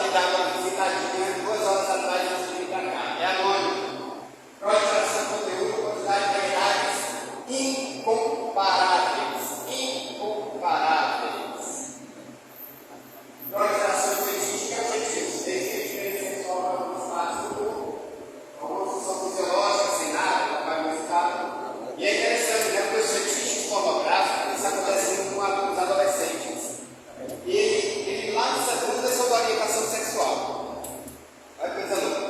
me dado uma visitadinha 2 horas atrás antes de vir para cá. É anônimo. Proliferação de conteúdo, quantidade de variedades incomparáveis. Incomparáveis. Proliferação de existe que objetivos. Existe diferença sexual no espaço do corpo. Uma função fisiológica, sem nada, trabalho modificado. E é interessante, né? Porque os fetiches pornográficos, isso acontece muito com os adolescentes. Ele lá nos segundos é sobre orientação sexual. Olha que coisa louca.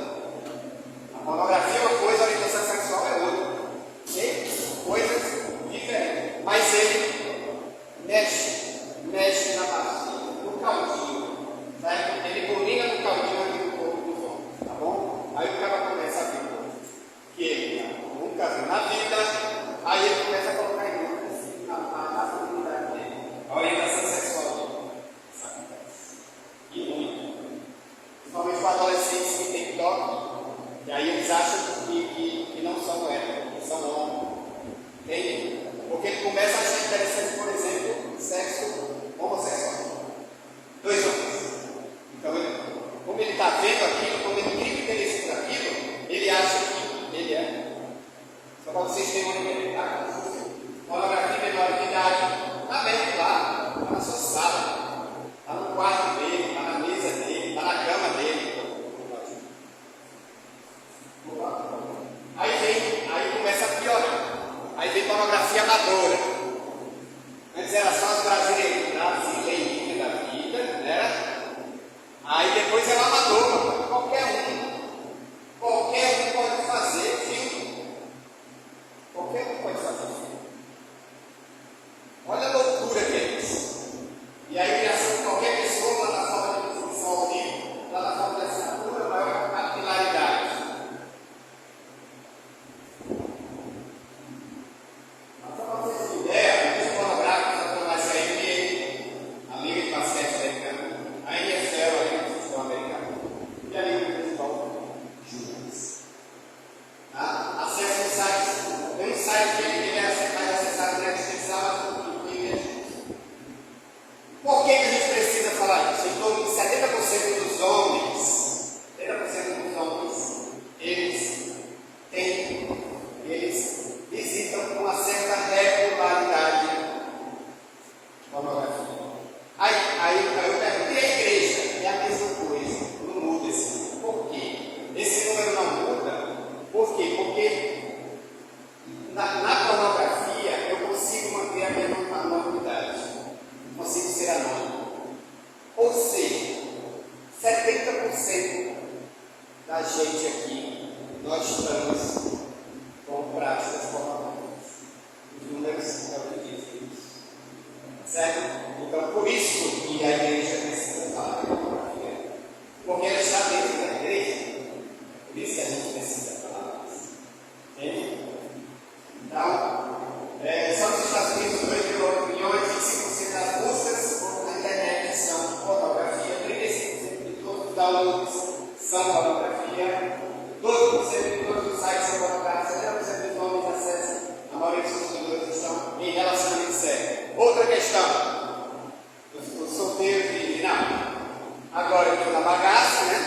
A pornografia é uma coisa, a orientação sexual é outra. Coisas diferentes. Mas ele mexe na bacia, no caldinho. Certo? Ele combina no caldinho aqui no corpo dos homens. Tá bom? Aí o cara começa a ver que ele nunca viu na vida. Aí ele começa a colocar em dúvida assim, na comunidade dele. A orientação sexual dele. Isso acontece. E muito. Principalmente para adolescentes que têm toque. E aí eles acham que não são héteros, que são homens. Entende? Porque ele começa a achar interessante, por exemplo, sexo homossexual. 2 homens. Então, como ele está vendo aquilo, como ele cria interesse por aquilo, ele acha que ele é. Só para vocês terem uma ideia, tá? Pornografia menor de idade, está aberto lá, está na sua sala, está no quarto dele, está na mesa dele, está na cama dele. Aí começa a piorar. Aí vem pornografia amadora. Antes era só as brasileirinhas da vida, né? Aí depois era amador, qualquer um pode fazer filme. Qualquer um pode fazer filme. Olha a loucura que é isso. E aí ele acha que qualquer pessoa, lá na forma de definição ao vivo, lá na forma de assinatura, maior capilaridade. Por que a gente precisa falar isso? Em torno de 70% dos homens, eles visitam com uma certa regularidade pornografia. Aí eu pergunto, e a igreja? É a mesma coisa, não muda esse número. Por quê? Esse número não muda. Por quê? Porque na pornografia eu consigo manter a minha anonimidade. Consigo ser anônimo. Ou seja, 70% da gente aqui, nós estamos com práticas pornográficas. Os números é o que dizem isso. Certo? Então, por isso que a igreja precisa falar de pornografia. Porque ela está dentro da igreja. Por isso que a gente precisa falar disso. Entende? Então, só nos Estados Unidos, 2 milhões, 25% das buscas na internet são pornografia, 35% de todos os downloads são pornografia, 12% de todos os sites são pornográficos, 70% dos homens acessam, a maioria dos consumidores estão em relacionamento sério. Outra questão, os solteiros dizem, não, agora eu estou na bagaça, né?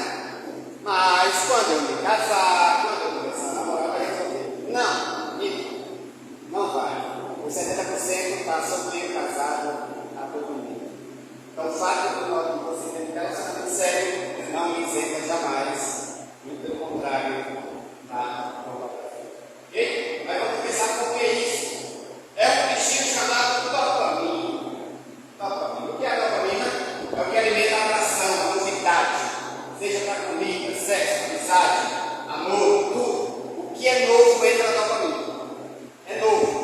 Mas quando eu me casar, quando eu começar a namorar, vai resolver. Não vai. Os 70% está solteiro, casado, a todo mundo. Então, o fato de você ter um relacionamento sério não isenta jamais. Muito pelo contrário, da pornografia. Ok? Mas vamos pensar por que isso. É um bichinho chamado dopamina. Dopamina. O que é a dopamina? É o que alimenta a atração, a novidade. Seja para comida, sexo, amizade, amor, tudo. O que é novo entra na dopamina. É novo.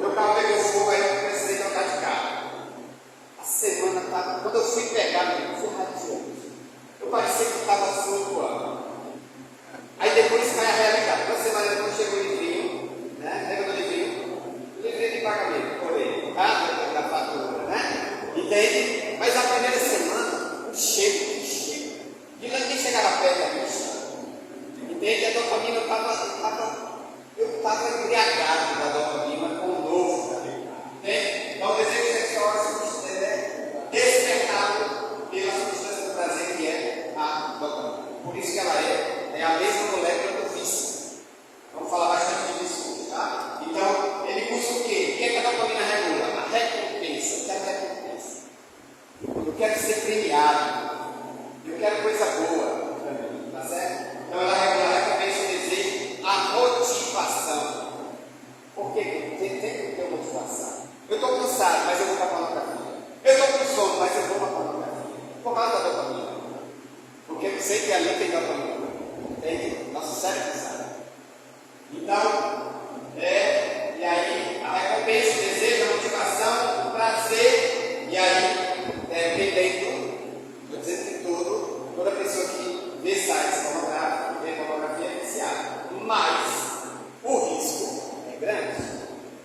Meu carro pegou fogo, aí eu precisei trocar de carro. A semana estava. Quando eu fui pegar, eu fui radiante. Eu parecia que estava flutuando. Aí depois cai a realidade. Uma semana depois chegou o livrinho, né? Lembra do livrinho? O livrinho de pagamento, por aí, tá? Da fatura, né? Entende? Mas a primeira semana, o cheiro. De lá nem chegava perto da vista. Entende? A dopamina eu estava embriagado da dopamina com o novo. Entende? Então o desejo sexual é despertado pela substância quero coisa boa para mim, tá certo? Então ela recompensa o desejo, a motivação. Por quê? Tem que ter motivação. Eu estou cansado, mas eu vou para a pornografia. Eu estou com sono, mas eu vou para a pornografia. Por causa da dopamina. Porque eu sei que ali tem dopamina. Tem, nosso cérebro sabe. Então, e aí a recompensa, o desejo, a motivação, o prazer, e aí tem dentro, estou dizendo que toda pessoa que vê sites pornográficos, vê pornografia é viciada. Mas o risco é grande.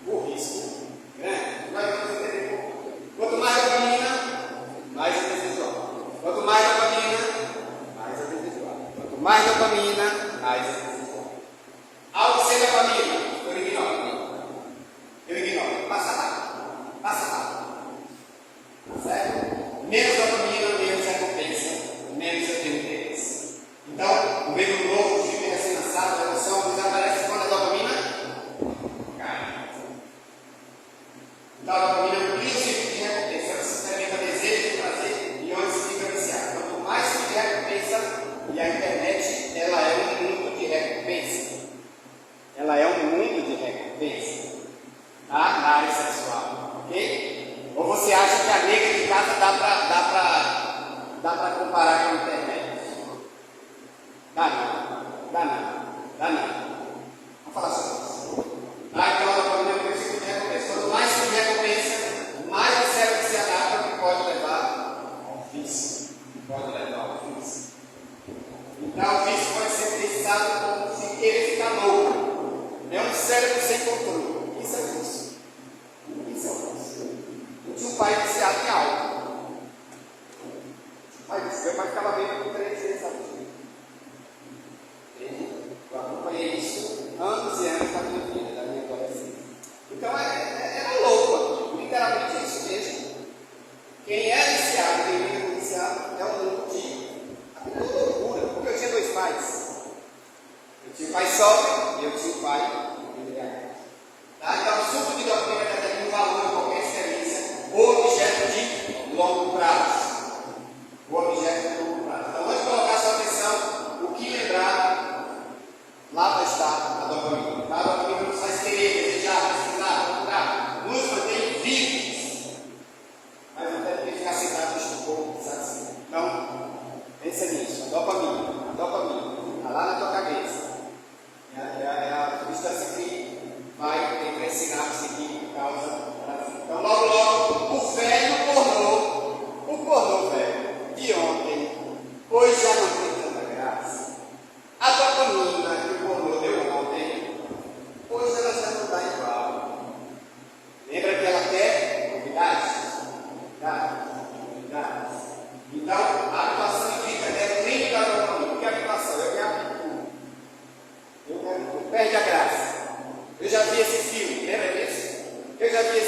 O risco é grande. Nós vamos entender. Quanto mais dopamina, mais eu desejo. Quanto mais dopamina, mais eu desejo. Quanto mais dopamina, mais eu desejo. Algo sem dopamina, eu ignoro. Eu ignoro. Passa lá. Passa lá. Certo? Menos dopamina, menos recompensa, menos eu tenho interesse. Então, o medo novo, o filme recém-lançado, a emoção, desaparece quando a dopamina cai. Então, a dopamina é um princípio de recompensa. Você experimenta desejo, prazer e onde se fica viciado. Quanto mais se tiver recompensa, e a internet, ela é um mundo de recompensa. Ela é um mundo de recompensa, tá? Na área sexual, ok? Ou você acha que a nega de casa dá para comparar com a internet? Dá não. Vamos falar sobre isso. Tá? Então, a dopamina é um princípio de recompensa. Quanto mais se tem recompensa, mais o cérebro se adapta, que pode levar ao vício. Então, o vício pode ser pensado como se querer ficar louco. É um cérebro sem controle. Isso é vício. Eu tinha um pai viciado em álcool. Meu pai ficava bêbado com 3 vezes ao dia. Eu acompanhei isso anos e anos da minha vida, da minha adolescência. Então era louco, literalmente isso mesmo. Quem é viciado, quem vive viciado, é um mundo de loucura. Porque eu tinha 2 pais. Eu tinha um pai sóbrio e eu tinha um pai embriagado. Tá? Então, o suco de dopamina tem um valor em qualquer experiência, ou objeto de longo prazo. Então, antes de colocar sua atenção, o que lembrar, lá vai estar a dopamina. Tá? A dopamina nos faz querer, desejar, precisar, procurar, nos mantém vivos. Mas não deve ficar sentado no estupor, sabe assim? Então, pensa nisso, a dopamina está lá na tua cabeça. É a substância que vai ter esse sinapse que causa prazer. Então, logo, o pornô velho de ontem, hoje já não tem tanta graça. A dopamina que o pornô deu ontem, hoje ela já não dá igual. Lembra que ela quer novidades? Então, a atuação indica declínio da dopamina. O que é a atuação? Eu quero tudo. Perde a graça. Eu já vi esse filme, lembra disso? Lembra aquele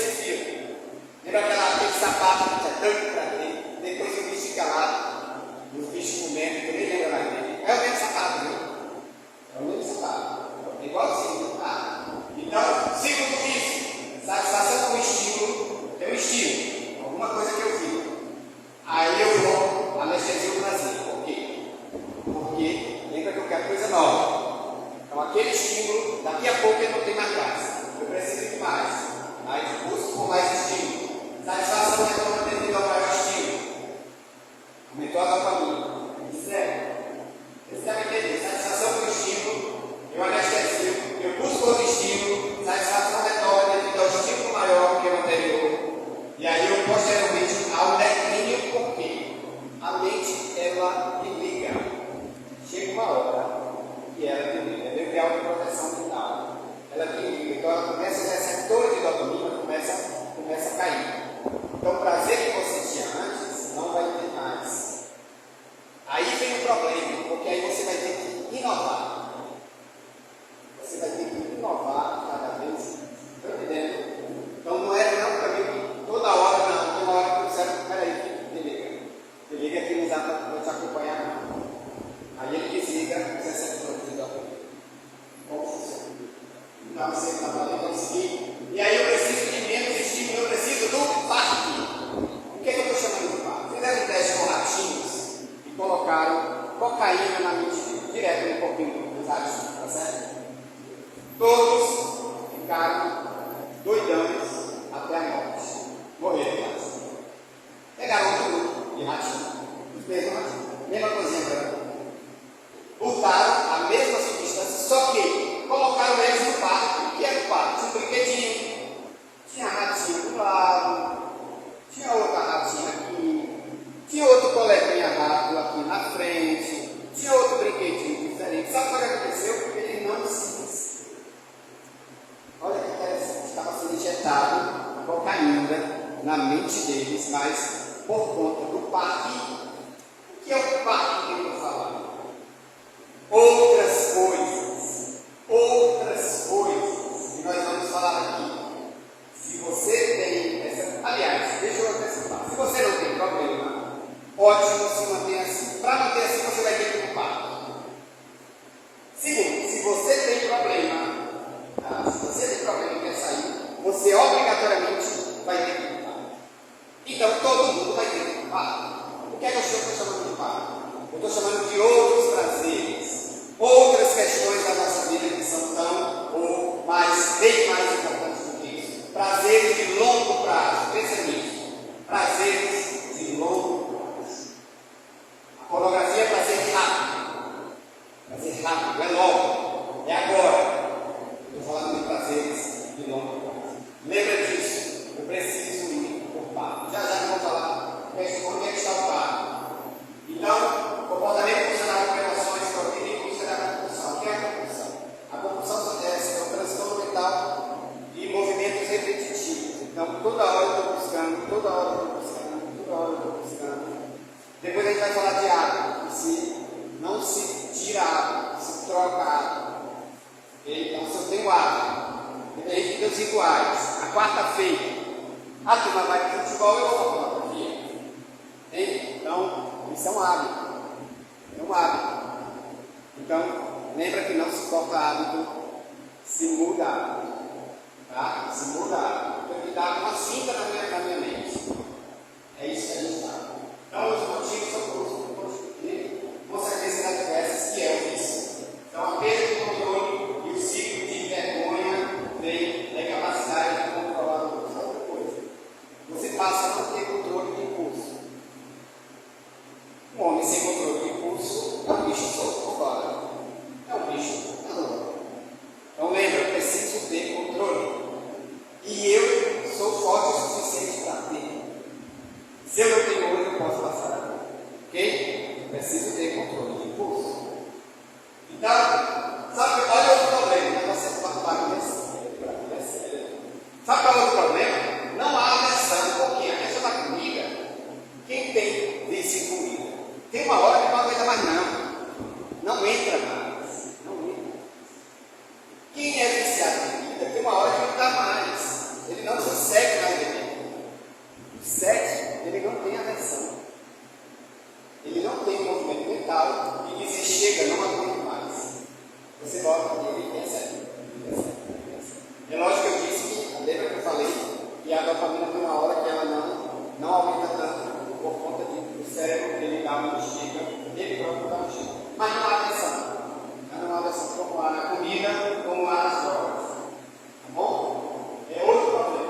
sapato que tinha tanto pra ver? Depois o bicho fica lá, os bichos comendo, que eu nem lembro mais dele. É o mesmo sapato, viu? É igualzinho, tá? Então, segundo isso, satisfação com o estímulo, tem um estímulo, alguma coisa que eu vi. Aí eu vou anestesiar o prazer. Por quê? Porque lembra que eu quero coisa nova. Então aquele estímulo, daqui a pouco ele não tem mais graça. Eu preciso de mais. Aí busco por mais estímulo. Satisfação retorna devido ao maior estímulo. Aumentou a dopamina. Sério. Você deve entender. Satisfação com o estímulo, eu anestesio, eu busco outro estímulo, satisfação retorna devido ao estímulo maior que o anterior. E aí eu posteriormente ao declínio, porque a mente ela me liga. Chega uma hora que ela me liga, deve ter autoproteção mental. Ela me liga, então ela começa, os receptores de dopamina começa a cair. Então o prazer que você tinha antes não vai ter mais. Aí vem o problema, porque aí você vai ter que inovar. Você vai ter que inovar cada vez. Estão entendendo? Então não é um caminho que toda hora, não. Tem uma hora que o cérebro, peraí, me liga aqui, não dá para te acompanhar brinquedinho diferente. Sabe o que aconteceu? Ele não se disse. Olha que interessante, estava sendo injetado cocaína na mente deles, mas por conta do parque. O que é o parque que eu estou falando? Outras coisas que nós vamos falar aqui. Se você tem essa. Aliás, deixa eu antecipar. Se você não tem problema, ótimo se manter assim. Para manter assim, você vai ter que ir para o parque. Segundo, se você tem problema, se você tem problema e quer sair, você obrigatoriamente vai ter que ir para o parque. Então todo mundo vai ter que ir para o parque. O que é que eu estou chamando de parque? Eu estou chamando de outros prazeres, outras questões da nossa vida que são tão ou mais, bem mais importantes do que isso. Prazeres de longo prazo, pensa nisso. Prazeres de longo prazo. A pornografia é prazer rápido. Prazer rápido, é logo, é agora. Estou falando de prazeres de longo prazo. Lembra disso? Eu preciso ir por parque. Já eu vou falar onde é que está o parque. Então, o comportamento funcional com relações proibidas e busca da compulsão. O que é a compulsão? A compulsão é um transtorno mental de movimentos repetitivos. Então, toda hora eu estou buscando, toda hora eu estou buscando, toda hora eu estou buscando. Depois a gente vai falar de hábito, que se não se tira hábito, se troca hábito. Então, se eu tenho hábito, a gente tem os rituais. A quarta-feira, a turma vai para o futebol e eu vou para a pornografia. Então, isso é um hábito. É um hábito. Então, lembra que não se corta hábito, se muda hábito. Tá? Se muda hábito. Então, me dá uma cinta na minha mente. É isso que a gente sabe. Então, os motivos são consequências adversas, que é o vício. Então, a perda de controle e o ciclo de vergonha vem da incapacidade de controlar outra coisa. Você passa a não ter controle de impulso. Um homem sem controle de impulso é um bicho solto por fora. É um bicho andando. Então lembra, eu preciso ter controle. E eu sou forte o suficiente para ter. Se eu não tenho olho, eu posso passar a mão. Ok? Eu preciso ter controle de impulso. Então, sabe, olha outro problema. Você barulho é sério. Sabe qual é o outro problema? Não há aversão. Por quê? A questão da comida, quem tem vício em comida? Tem uma hora que não aguenta mais não. Não entra mais. Não entra. Quem é viciado em comida, tem uma hora que não dá mais. Ele não consegue mais beber. O sexo, ele não tem aversão. Ele não tem movimento mental e dizer, chega, não aguento mais. Você volta e ele recebe. É lógico que eu disse que, lembra que eu falei, que a dopamina tem uma hora que ela não aumenta tanto por conta do cérebro, ele dá uma bexiga, ele próprio dá uma bexiga. Mas não há aversão. Não há aversão como há na comida, como há nas drogas. Tá bom? É outro problema.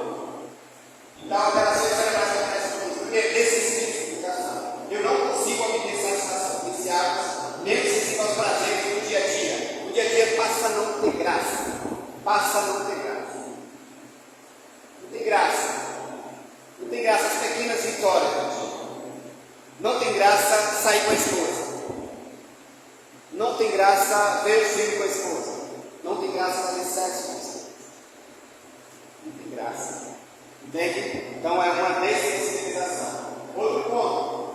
Então, a alteração cerebral acontece com isso. Porque dessensibilização. Eu não consigo obter satisfação viciados, mesmo sensível aos prazeres do dia a dia. O dia a dia passa a não ter graça. Passa a não ter graça. Não tem graça. Não tem graça as pequenas vitórias do dia. Não tem graça sair com a esposa. Não tem graça ver o filho com a esposa. Não tem graça fazer sexo com a esposa. Não tem graça. Entende? Então é uma dessensibilização. Outro ponto.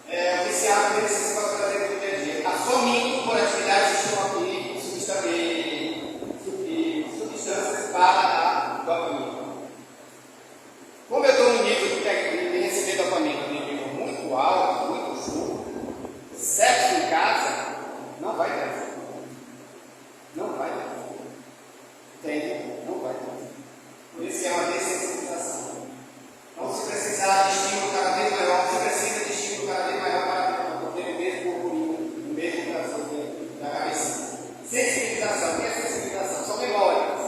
O viciado tem necessidade de prazer do dia a dia. A fome por atividades de substâncias para a dopamina. Como eu estou no nível de receber dopamina, um nível muito alto, muito fundo, sexo em casa, não vai ter. Não vai ter. Entende? Não vai ter. Por isso que é uma dessensibilização. Então, se precisar de estímulo cada vez maior, você precisa de estímulo cada vez maior para ter o mesmo burburinho, o mesmo coração da cabeça. Sensibilização. O que é sensibilização? São memórias.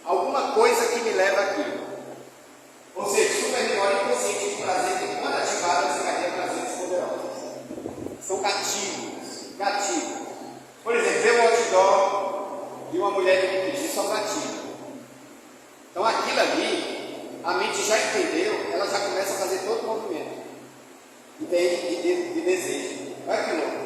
Alguma coisa que me leva aqui. Ou seja, super memória inconsciente de prazer que, quando ativada, desencadeia prazeres poderosos. São gatilhos. Gatilhos. Por exemplo, ver o outdoor de uma mulher de biquíni, isso é um gatilho. Então aquilo ali, a mente já entendeu, ela já começa a fazer todo o movimento. Entende? De desejo. Olha que louco.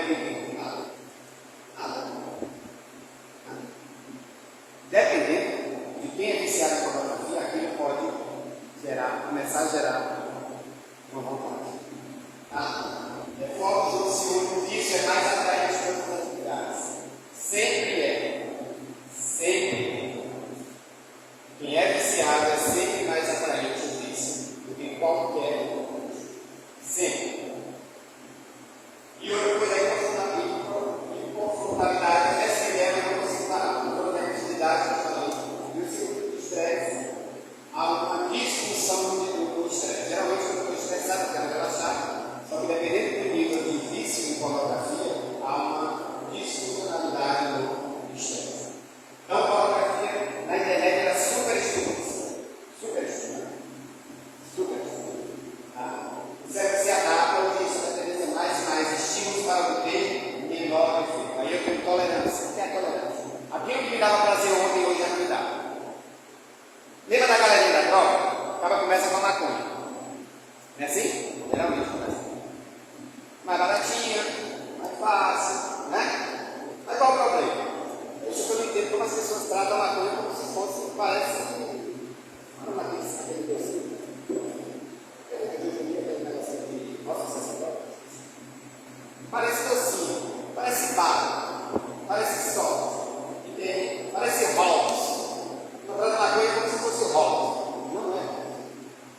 proibido? Nada. Nada. Dependendo de quem é viciado em pornografia, aquilo pode começar a gerar uma vontade. Tá? É forte se o vício é mais atraente que outras atividades. Sempre é. Sempre. Quem é viciado é sempre mais atraente o vício do que qualquer coisa. Sempre. E outra coisa aí, confrontalidade, essa ideia eu não consigo parar. Toda a atividade que eu falei. E o ciclo do estresse, há uma disfunção do estresse. Geralmente, quando eu estou estressado, eu quero relaxar. Só que dependendo do nível de vício em pornografia, há uma disfuncionalidade no estresse. Então, a pornografia na internet era super estimulante. Super estimulante. Super estimulante. Tá? Você se adapta ao que isso vai ter mais e mais estímulos para obter menor efeito. Aí eu tenho tolerância. O que é tolerância? Aquilo que me dava prazer ontem, hoje já não me dá. Lembra da galerinha da droga? O cara começa com a maconha. Não é assim? Geralmente começa. Mais baratinha, mais fácil, né? Mas qual o problema? Isso que eu não entendo como as pessoas tratam a maconha como se fosse, parece uma aquele docinho. Parece docinho, parece barro, parece sol, entende? Parece rolos. Não trata a maconha como se fosse rolos. Não é.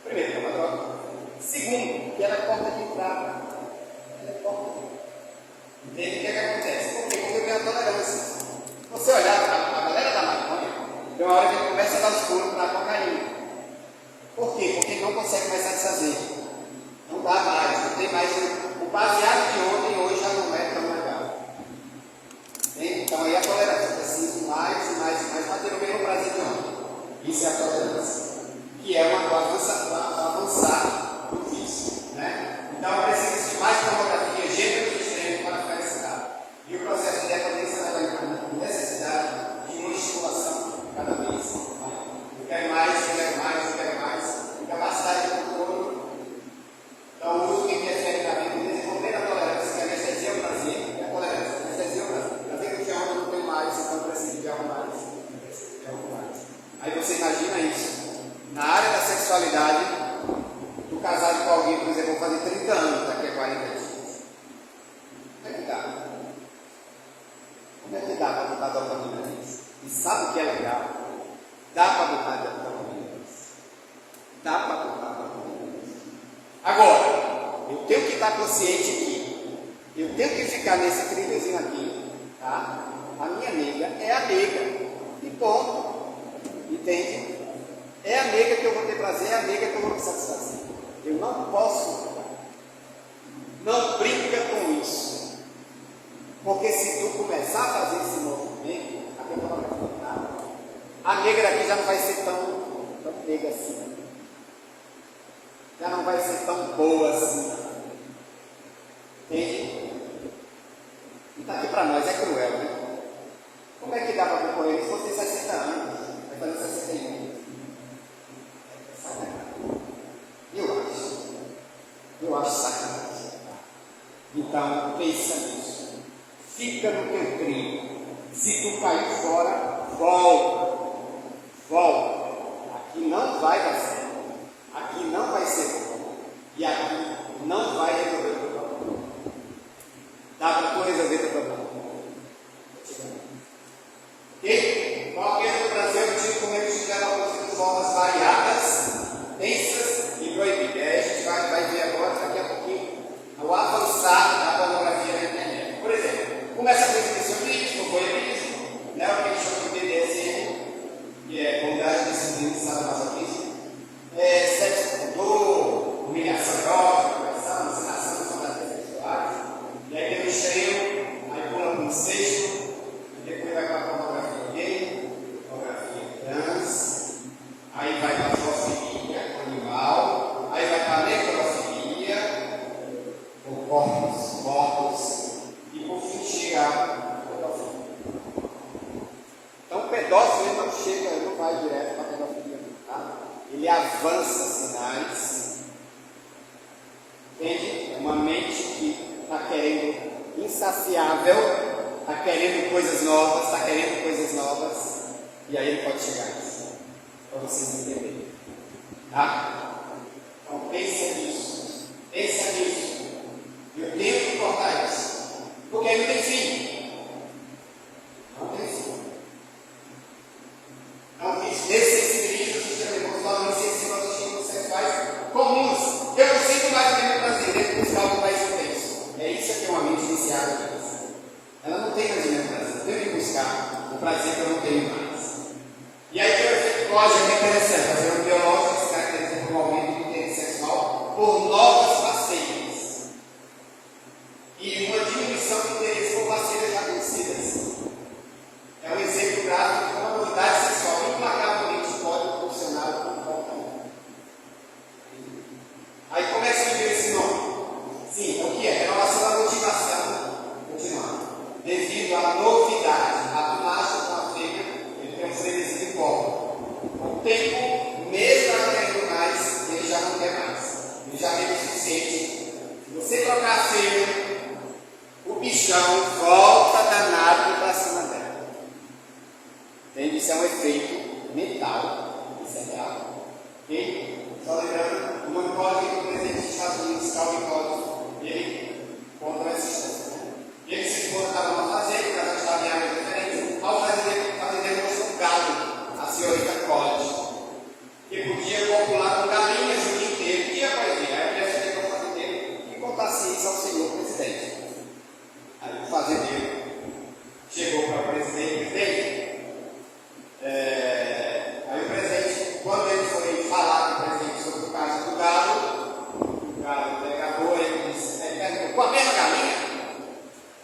Primeiro, que é uma droga. Segundo, que ela é porta de entrada. Ela é porta de entrada. Entende o que acontece? Por quê? Porque eu tenho a tolerância. Você olhar a galera da maconha, tem uma hora que ele começa a dar os pulos para a cocaína. Por quê? Porque ele não consegue mais satisfazer. Não dá mais, não tem mais. O baseado de ontem hoje já não é tão legal. Entende? Então aí a tolerância. Eu preciso mais e mais e mais para ter o mesmo prazer de ontem. Isso é a tolerância. Que é uma avançar do vício. Né? Então eu preciso de mais pornografia, gênero extremo para ficar excitado. E o processo de dependência leva a necessidade de uma estimulação cada vez maior. Eu quero mais, eu quero mais, eu quero mais. Capacidade de controle. Então o uso que interfere na vida e desenvolver a tolerância, que anestesia o prazer, a tolerância, anestesia o prazer. Prazer que eu tinha ontem, eu não tenho mais, então eu preciso de algo mais. Aí você imagina isso. Na área da sexualidade, do casado com alguém, por exemplo, vou fazer 30 anos daqui a 40 dias. Como é que dá? Como é que dá para botar dopamina nisso? E sabe o que é legal? Dá para botar dopamina nisso. Dá para botar dopamina nisso. Agora, eu tenho que estar consciente que eu tenho que ficar nesse trilhozinho aqui, tá? A minha nega é a nega. E ponto. Entende? É a nega que eu vou ter prazer, é a nega que eu vou me satisfazer. Eu não posso. Não brinca com isso. Porque se tu começar a fazer esse movimento, a pessoa não vai fazer nada. A nega daqui já não vai ser tão nega assim. Já não vai ser tão boa assim. Entende? E tá aqui para nós, é cruel, né? Como é que dá para concorrer? Se você tem 60 anos, vai fazer 61. Eu acho sacanagem. Então, pensa nisso. Fica no teu trilho. Se tu cair fora, volta. Volta. Aqui não vai dar certo. Aqui não vai ser bom. E aqui não vai resolver o teu problema. Dá para tu resolver o teu problema. Ok? Qualquer do Brasil, eu tive como eu estiver de formas variadas, densas e proibidas. E aí a gente vai ver agora, daqui a pouquinho, o avançar da pornografia na internet. Por exemplo, começa com exibicionismo, voyeurismo, né, o que eles chamam de BDSM, que é comunidade de sadomasoquismo, sexo com dor, humilhação erótica, coerção, ensinação de fantasias sexuais, e aí tem o extremo, aí pula insaciável, está querendo coisas novas, e aí ele pode chegar nisso, para vocês entenderem. Tá? Então pensa nisso. Eu tenho que cortar isso, porque aí não tem fim. Não tem fim. Então, dessensibilizam os sistemas emocionais, insensíveis aos estímulos sexuais comuns. Eu não sinto mais o mesmo prazer dentro de buscar algo mais intenso. É isso que é uma mente iniciada. Ela não tem mais o mesmo prazer. Eu tenho que buscar o prazer que eu não tenho mais. E aí tem o efeito lógico interessante. Fazer um biológico que se caracteriza por um aumento do interesse sexual por novas parceiras. E uma diminuição do interesse por parceiras já conhecidas. É um exemplo gráfico de uma novidade sexual implacavelmente pode proporcionar o comportamento. Aí começa a viver esse nome. Sim, o que é? Renovação da motivação. Continuando. Devido à novidade, a macho com a fêmea, ele tem um frenesi de corpo. O tempo, mesmo ela querendo mais, ele já não quer mais. Ele já tem o suficiente. Se você trocar a fêmea, o bichão volta danado para cima dela. Entende? Isso é um efeito mental. Isso é real. Ok? Só lembrando, o manicólogo do presidente dos Estados Unidos, Calvin Coolidge, ele contra essa história. E ele se importava uma fazenda, porque ela estava em áreas diferentes. Ao fazendeiro mostrou um galo, a senhorita Coolidge, que podia copular com galinhas o dia inteiro, dia após dia. Aí ele ia chegar ao fazendeiro e contasse isso ao senhor presidente. Aí o fazendeiro chegou para o presidente. Aí o presidente, quando ele foi falar com o presidente sobre o caso do galo pegou, ele disse, ele perguntou, com a mesma galinha?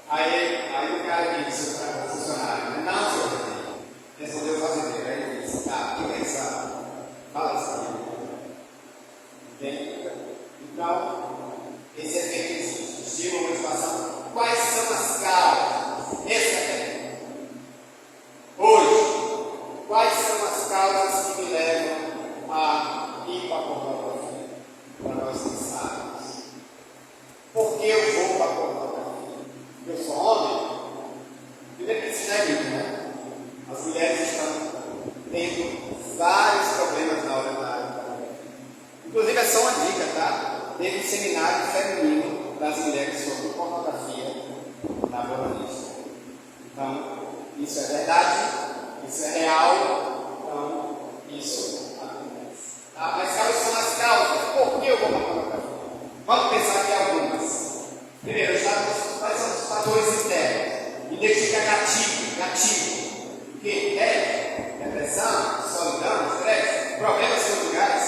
Aí o cara disse para o funcionário, não, senhor presidente, respondeu o fazendeiro. Aí ele disse, tá, o que é isso? Fala isso para mim. Entende? Então, esse efeito existe. Estímulo, motivação. Quais são as causas? Esse é hoje, quais são as causas que me levam a ir para a pornografia? Para nós pensarmos. Por que eu vou para a pornografia? Eu sou homem? Primeiro que isso já é mito, né? As mulheres estão tendo vários problemas na hora da pornografia. Inclusive é só uma dica, tá? Teve um seminário feminino das mulheres sobre pornografia na Boa-Vista. Então, isso é verdade, isso é real, então isso acontece. Tá? Mas quais são as causas? Por que eu vou para a pornografia? Vamos pensar aqui algumas. Primeiro, quais são os fatores internos? Identifica gatilho. O que? Depressão, solidão, estresse, problemas familiares.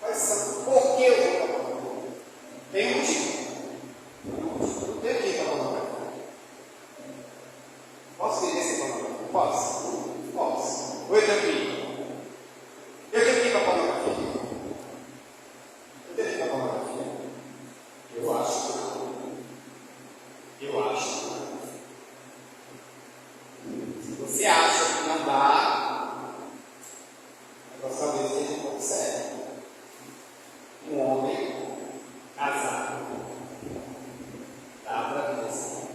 Quais são? Por que eu vou para a pornografia? Tem um motivo. Não tem que ir para a pornografia. Posso querer ser pornografia? Posso. Ou eu tenho que ir? Eu tenho que ir para a pornografia? Eu tenho que ir para a pornografia? Eu acho. Se você acha que não dá, talvez seja um pouco sério. Um homem casado dá para vida assim.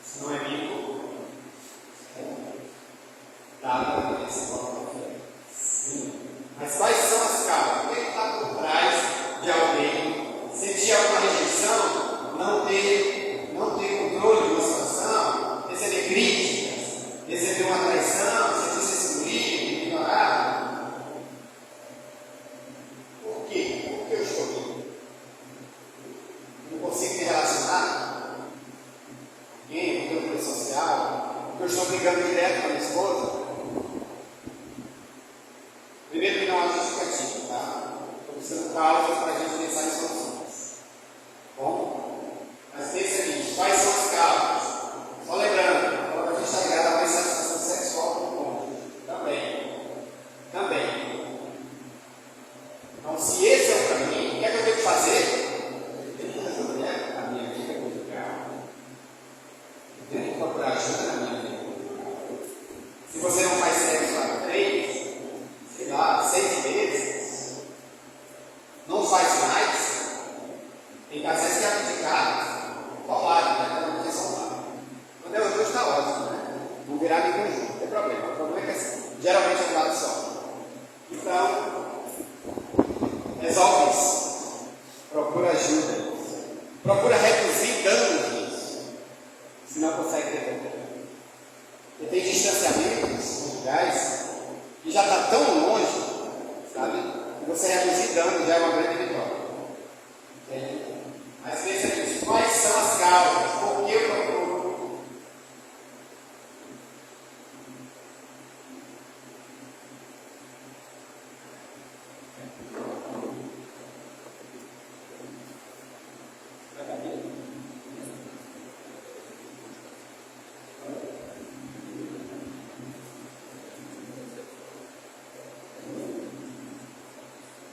Se não é rico, dá para vida assim. Sim. Mas quais são as causas? O que está por trás de alguém sentir alguma rejeição, não ter controle de uma situação, receber críticas, receber uma traição, sentir-se excluído, ignorado? Por quê? Por que eu estou aqui? Não consigo me relacionar com alguém, não tenho controle social, porque eu estou brigando direto com a minha esposa? Primeiro que não há justificativa, tá? Estou buscando causas para a gente pensar em soluções. Bom? Mas pensa nisso. Quais são as causas? Só lembrando, a gente está ligado a mais satisfação sexual com o cônjuge. Também. Então, se esse é o caminho, o que é que eu tenho que fazer? Eu tenho que resolver a minha vida conjugal. Eu tenho que procurar ajuda na minha vida conjugal. procura ajuda. Procura reduzir danos nisso. Se não consegue resolver. Porque tem distanciamentos conjugais que já está tão longe, sabe? Que você reduzir danos já é uma grande vitória. Entende? Às vezes a gente diz, quais são as causas? Por que eu procuro?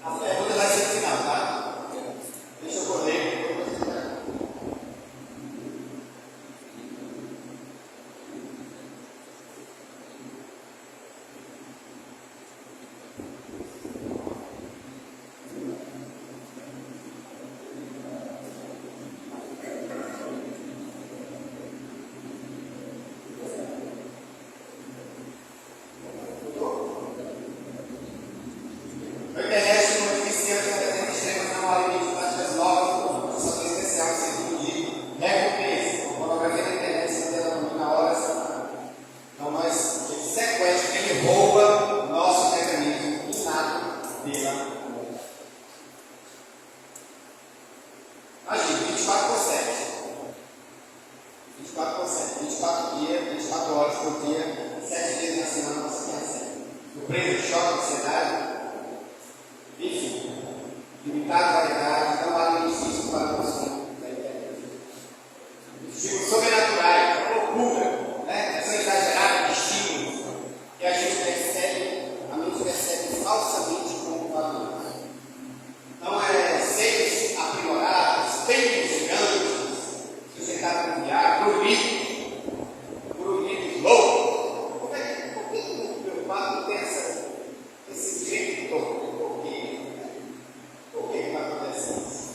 A pergunta vai ser no final, tá? Deixa eu correr. A internet não eficiente até extremas na hora de práticas novas, situação especial, sentido de recompensa. A pornografia na internet se mantém na hora. Então nós sequestra, ele rouba o nosso mecanismo inato pela. Imagina, 24/7. 24/7, 24 dias, 24 horas por dia, 7 dias na semana você recebe. Surpresa, choque, ansiedade. Enfim, limitada variedade, não há benefício para o consumo da internet. Estímulos sobrenaturais, loucura, né? São exagerados de estímulos que a gente percebe, a mente percebe falsamente como valor. Então, seres aprimorados, peitos gigantes, sujeitados com viagem, grulitos loucos. Por que o meu papo tem esse jeito todo? Por que vai acontecer isso?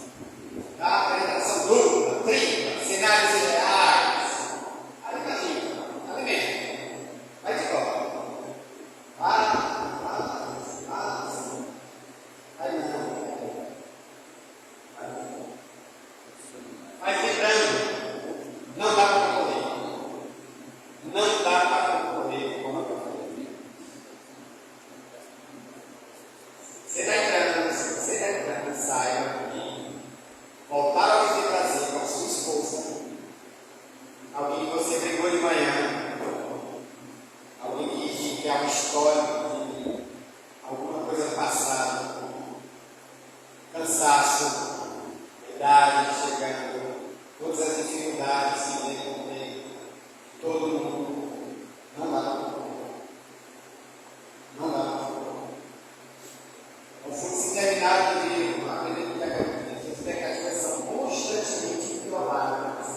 A apresentação dupla, tripla, cenários irreais. Aí imagina, alimenta. Vai de volta. Aí não. Mas lembrando, não dá para concorrer. Não dá para concorrer com a concorrer. Você está entrando, saiba que voltar a viver prazer com a sua esposa, alguém que você brigou de manhã, alguém que tem uma história de alguma coisa passada, cansaço, idade chegando, todas as dificuldades que vem com o tempo, todo mundo, não dá. Não dá. O fluxo interminável do livro, aprender que as expectativas são constantemente violadas.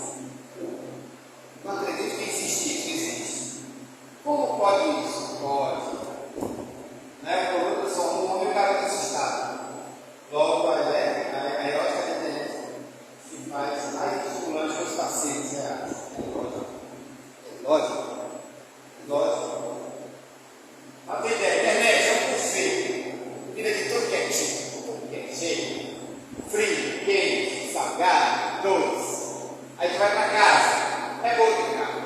Não acredito que existe isso, existe. Como pode isso? Pode. Na época eu sou um homem e o cara assustado. Logo, a erótica da internet se faz mais estimulante que os pacientes reais. Lógico. Para ter ideia, a internet é um perfeito. Vida de todo que é tipo, todo que é jeito. Frio, quente, salgado, doce. Aí tu vai para casa. É bolo de carne.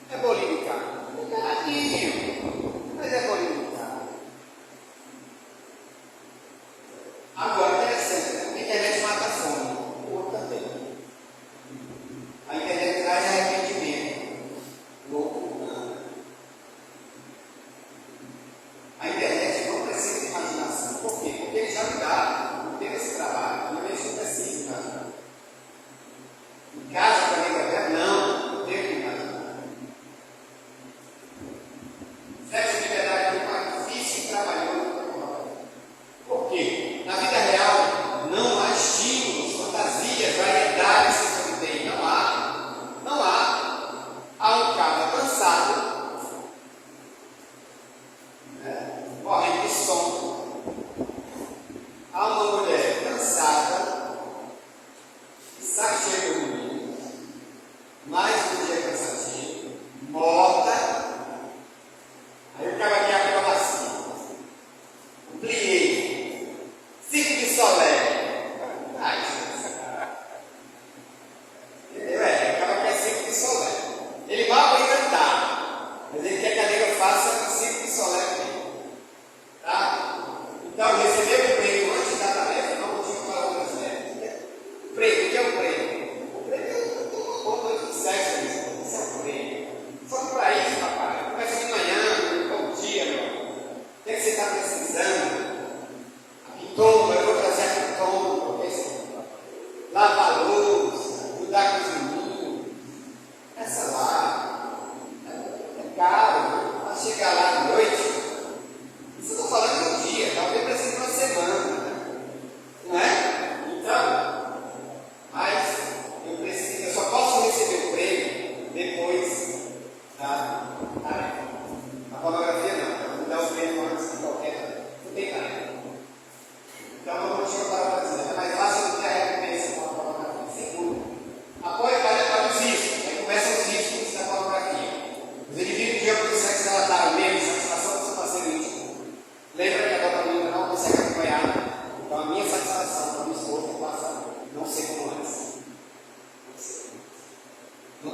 É bolinho de carne. É caradinho. Mas é bolinho de carne. Agora, interessante, né? A internet mata a fome. O outro também. A internet traz arrependimento. Loucura. A internet não precisa de imaginação. Por quê? Porque ele já me dá. Não teve esse trabalho. Não é isso que precisa imaginar. Em casa também vai ter? Não.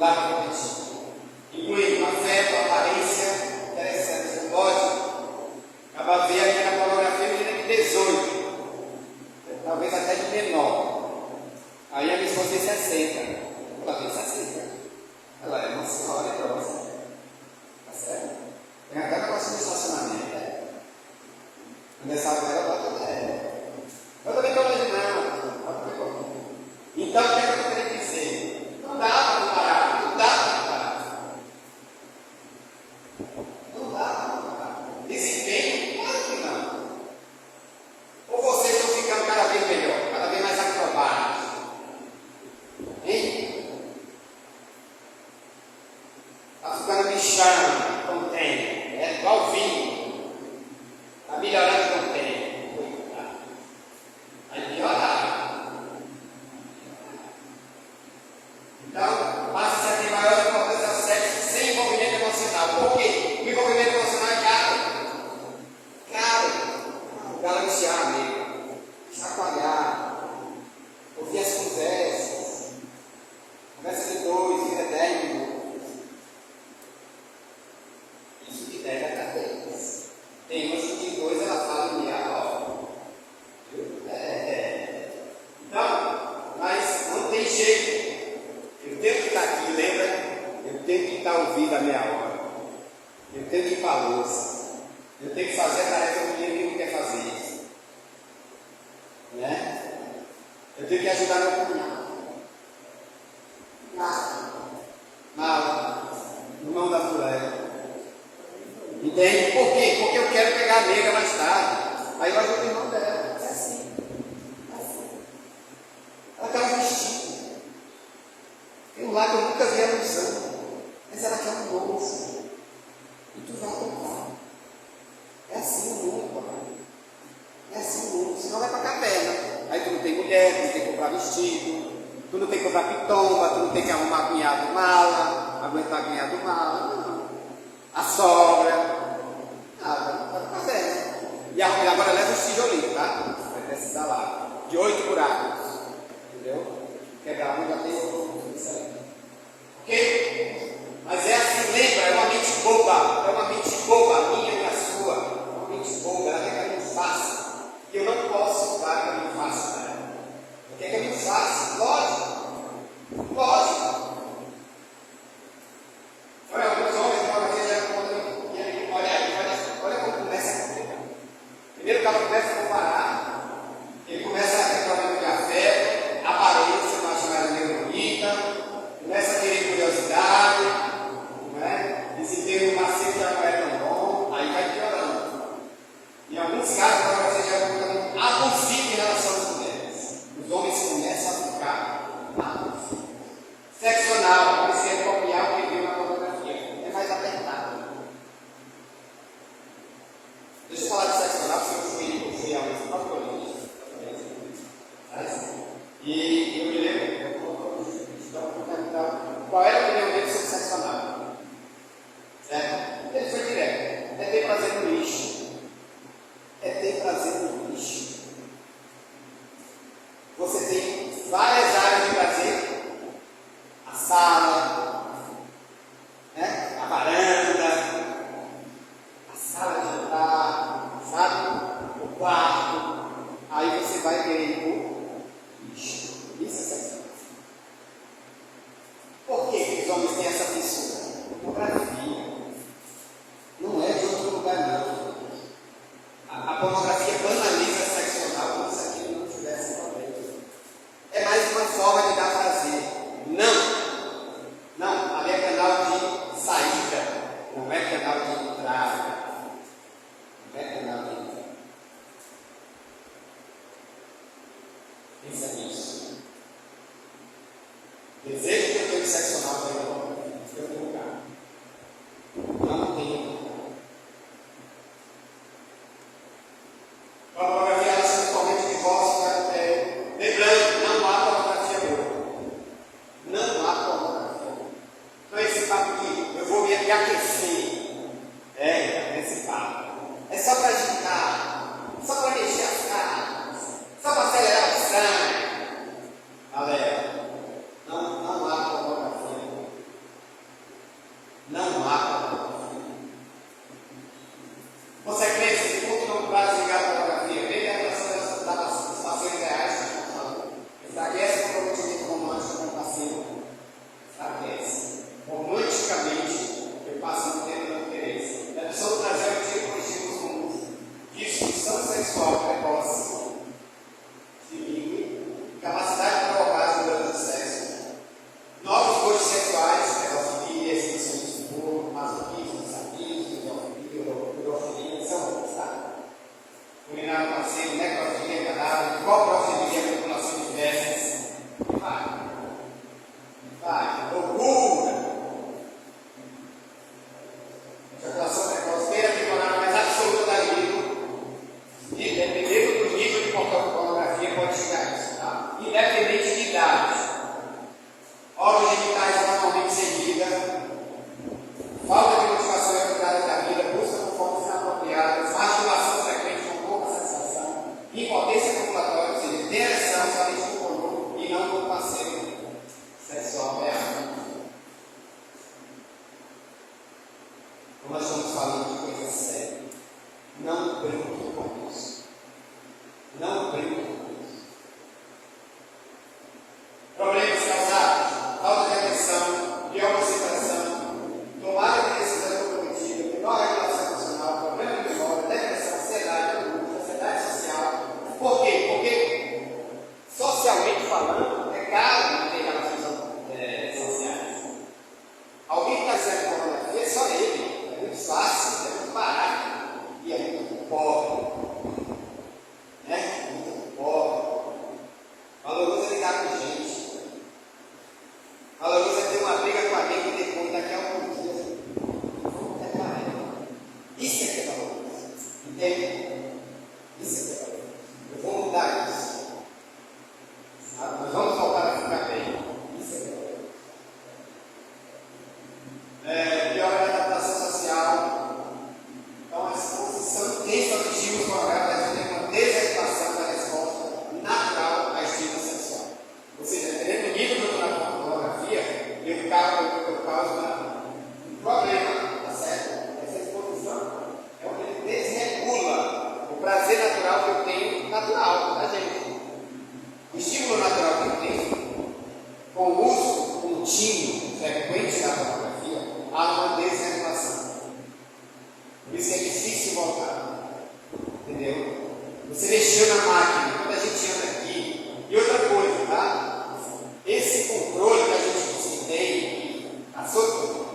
dá para competir. Incluindo afeto, aparência, interessante. Você pode acabar vendo aqui na pornografia menina de 18, talvez até de menor. Aí a minha esposa tem 60. Ela tem 60. Ela é uma senhora idosa. Tá certo? Tem até negócio de estacionamento. Nessa hora ela bota eu também estou imaginando. Então, o que é que eu estou querendo dizer? Não dá para comparar. Não dá para comparar. Não dá para comparar. Desempenho? Claro que não. Ou vocês estão ficando cada vez melhor, cada vez mais acrobáticos? Hein? Está ficando bichando, contém. É igual vinho. Está melhorando, contém. Aí piorar. Então, passa a ter maior importância ao sexo sem envolvimento emocional. Por quê? O envolvimento emocional é caro. Caro. Galantear, amigo. Chacoalhar. Ouvir as conversas. Conversa de 2, vira 10 minutos. Isso de 10 a 10. Tem umas que de 2 ela fala em meia hora. Então, mas não tem jeito. Eu tenho que estar aqui, lembra? Eu tenho que estar ouvindo a meia hora. Eu tenho que ir para a louça. Eu tenho que fazer a tarefa do menino que não quer fazer isso. Né? Eu tenho que ajudar meu cunhado. Irmão da mulher. Entende? Por quê? Porque eu quero pegar a nega mais tarde. Aí eu ajudo o irmão dela. É assim. Ela quer um vestido. Tem um lá que eu nunca vi ela usando. Mas ela quer um bolso. E tu vai comprar. É assim o mundo, papai. É assim o mundo. Senão vai para a caverna. Aí tu não tem mulher, tu não tem que comprar vestido, tu não tem que comprar pitomba, tu não tem que arrumar cunhado mala, aguentar cunhado mala. Não. A sogra. Nada. Vai para a caverna. E agora leva os tijolinhos, tá? Vai precisar lá. De 8 buracos. Entendeu? Quebrar um já tem isso aí. Ok? Mas é assim, lembra? É uma mente boba. É uma mente boba, a minha e a sua. É uma mente boba. Ela quer que eu não faça. E eu não posso dar que eu não faça, né? Quer que eu não faça? Lógico. Lógico. Olha, alguns homens agora aqui já olha como começa a complicar. Primeiro o cara começa a comparar. Ele começa a ter problema de afeto, aparência, uma chamada meio bonita, começa a querer curiosidade, não é? Desempenho macete já não é tão bom, aí vai piorando. Em alguns casos, agora você já é abusivo em relação às mulheres. Os homens começam a ficar abusivos. Sexo anal, você é copiar o que viu na pornografia, é mais apertado. Deixa eu falar de sexo anal, porque eu fui aos próprios Coríntios. E eu me lembro, qual era a opinião dele sobre sexo anal? Certo? Ele foi direto. É ter prazer no lixo. É ter prazer no lixo. Você tem várias áreas de prazer. A sala, né? A varanda, a sala de jantar, sabe? O quarto. Aí você vai querer o lixo. Isso é sexo. Por que os homens têm essa fissura? Pornografia. Não é de outro lugar, não. A pornografia banaliza sexo anal como se aquilo não tivesse problema. É mais uma forma de dar prazer. Não, ali é canal de saída, não é canal de entrada. Não é canal de entrada. Pensa nisso. Desejo que eu tenha sexo anal para ir em outro lugar. Não tem. A pornografia ela se totalmente divórcio, lembrando, não há pornografia boa. Não há pornografia boa. Então esse papo de eu vou me aquecer. Esse papo. É só para agitar, só para mexer as carnes, só para acelerar o sangue. Galera, não há pornografia boa. somente com o coroa e não com o parceiro sexual real. Como nós estamos falando de coisa séria, não brinque com isso. Não brinque com isso. Problemas causados, falta de atenção, de concentração, tomada de decisão comprometida, menor regulação emocional, problema de memória, depressão, ansiedade, angústia, ansiedade social. Por quê? Porque, socialmente falando, é caro não ter relações sociais. Alguém que está sendo pornografia é só ele. É muito fácil, é muito barato e é muito pobre. Né? Muito pobre. Valoroso é lidar com gente. Valoroso é ter uma briga com alguém que depois, daqui a alguns dias, vamos terminar ela. Isso é que é valoroso. Entende? Isso é que é valoroso. Eu vou mudar isso. Sabe? Nós vamos voltar a ficar bem. Isso é que é valoroso. Pior é a adaptação social. Então, a exposição tem objetivos pornográficos, tem uma desregulação da resposta natural à estímulo sexual. Ou seja, dependendo do nível da pornografia, eu causa um problema, tá certo? Essa exposição é onde ele desregula o prazer natural que eu tenho, natural da gente. O estímulo natural que eu tenho, com o uso contínuo, frequente da pornografia, há uma desregulação. Por isso que é difícil voltar. Entendeu? Você mexeu na máquina, quando a gente anda aqui. E outra coisa, tá? Esse controle que a gente diz que tem, a sua,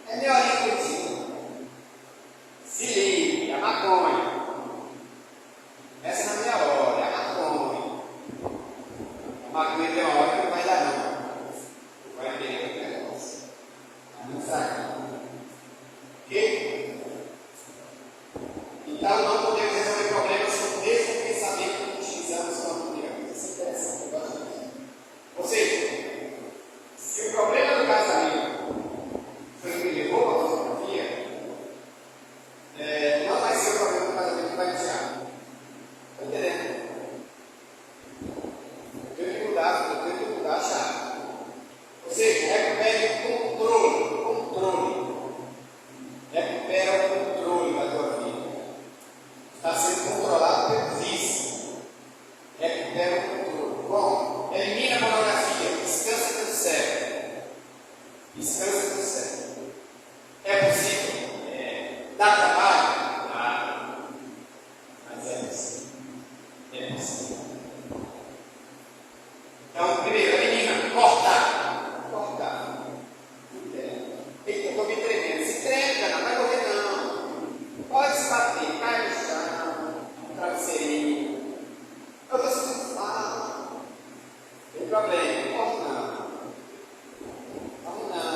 é melhor inclusive. Se ligue, a maconha. Essa não é a minha hora, é a maconha. A maconha tem uma hora que não vai dar não. Vai perder o negócio. Não sai. Ok? Então não podemos resolver problemas com o mesmo pensamento que utilizamos com a comunidade. Isso é interessante, eu gosto disso. Ou seja, se o problema do casamento foi o que me levou para a pornografia, não vai ser o problema do casamento que vai me tirar. Está entendendo? Eu tenho que mudar a chave. Ou seja, recupere o controle. Recupera o controle da tua vida. Está sendo controlado pelo vício. Recupera o controle. Bom, elimina a pornografia. Descansa teu cérebro. Descansa teu cérebro. É possível? Dá trabalho? Dá. Mas é possível. É possível. Então, primeiro, elimina. Cortar. Cortar. Eu estou me tremendo. Se treme, não vai correr não. Pode se bater, cai no chão, travesseirinho. Eu estou sentindo mal. Tem problema. Corre não. Corre não.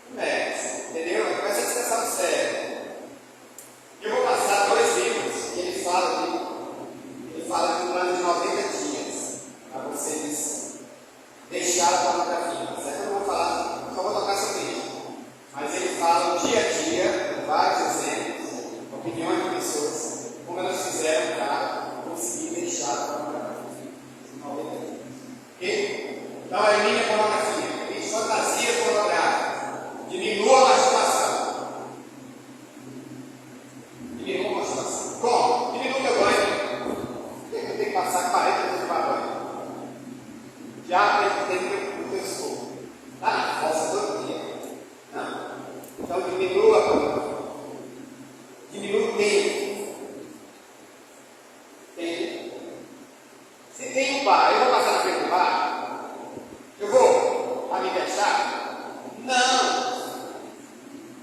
Começa. Entendeu? Começa a descansar o cérebro. Eu vou passar 2 livros que ele fala de um plano de 90 dias para vocês deixar a pornografia. Certo? Eu não vou falar, só vou tocar sobre isso. Mas ele fala o dia a dia, com vários exemplos, opiniões de pessoas, como elas fizeram para conseguir deixar a pornografia. 90 dias. Ok? Então, elimine a pornografia. Elimine fantasia pornográfica. Diminua a masturbação. Diminua a masturbação. Como? Diminua o meu banho. Por que eu tenho que passar 40 minutos para banho? Já tem o teu escopo. Está na fossa todo dia. Não. Então diminua a pornografia. Diminua o tempo. Entende? Se tem um bar, eu vou passar na frente do bar? Eu vou a me gastar? Não.